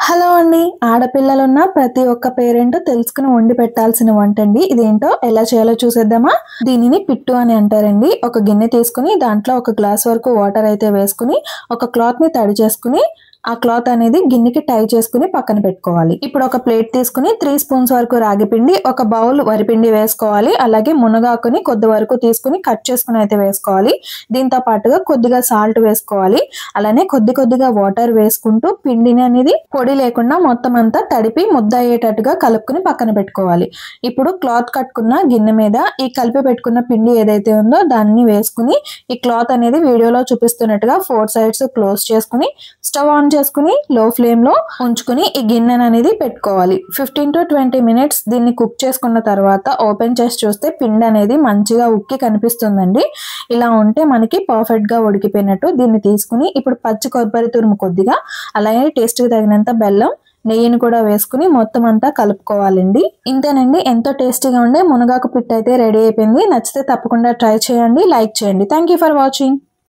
Hello అండి. ఆడపిల్లలున్న ప్రతి ఒక్క పేరెంట్ తెలుసుకుని వండి పెట్టాల్సిన వంటండి. ఇదేంటో ఎలా చేయాలో చూసేద్దామా? దీనిని పిట్టు అని అంటారండి. ఒక గిన్నె తీసుకుని దాంట్లో ఒక గ్లాస్ వరకు వాటర్ అయితే వేసుకుని ఒక క్లాత్‌ని తడి చేసుకుని ఆ క్లాత్ అనేది గిన్నెకి టై చేసుకుని పక్కన పెట్టుకోవాలి. ఇప్పుడు ఒక ప్లేట్ తీసుకుని 3 స్పూన్స్ వరకు రాగి పిండి, ఒక బౌల్ వరిపిండి వేసుకోవాలి. అలాగే మునగాకుని కొద్ది వరకు తీసుకుని కట్ చేసుకుని అయితే వేసుకోవాలి. దీంతో పాటుగా కొద్దిగా సాల్ట్ వేసుకోవాలి. అలానే కొద్దిగా వాటర్ వేసుకుంటూ పిండిని అనేది పొడి లేకుండా మొత్తం అంతా తడిపి ముద్ద అయ్యేటట్టుగా కలుపుకుని పక్కన పెట్టుకోవాలి. ఇప్పుడు క్లాత్ కట్టుకున్న గిన్నె మీద ఈ కలిపి పెట్టుకున్న పిండి ఏదైతే ఉందో దాన్ని వేసుకుని ఈ క్లాత్ అనేది వీడియోలో చూపిస్తున్నట్టుగా 4 సైడ్స్ క్లోజ్ చేసుకుని స్టవ్ ఆన్ చేసుకుని లో ఫ్లేమ్ లో ఉంచుకుని ఈ గిన్నెను అనేది పెట్టుకోవాలి. 15 to 20 మినిట్స్ దీన్ని కుక్ చేసుకున్న తర్వాత ఓపెన్ చేసి చూస్తే పిండి అనేది మంచిగా ఉక్కి కనిపిస్తుందండి. ఇలా ఉంటే మనకి పర్ఫెక్ట్ గా ఉడికిపోయినట్టు. దీన్ని తీసుకుని ఇప్పుడు పచ్చి కొబ్బరి తురుము కొద్దిగా, అలాగే టేస్ట్ కి తగినంత బెల్లం, నెయ్యిని కూడా వేసుకుని మొత్తం అంతా కలుపుకోవాలండి. ఇంతేనండి, ఎంతో టేస్టీగా ఉండే మునగాకు పిట్టు అయితే రెడీ అయిపోయింది. నచ్చితే తప్పకుండా ట్రై చేయండి, లైక్ చేయండి. Thank you for watching.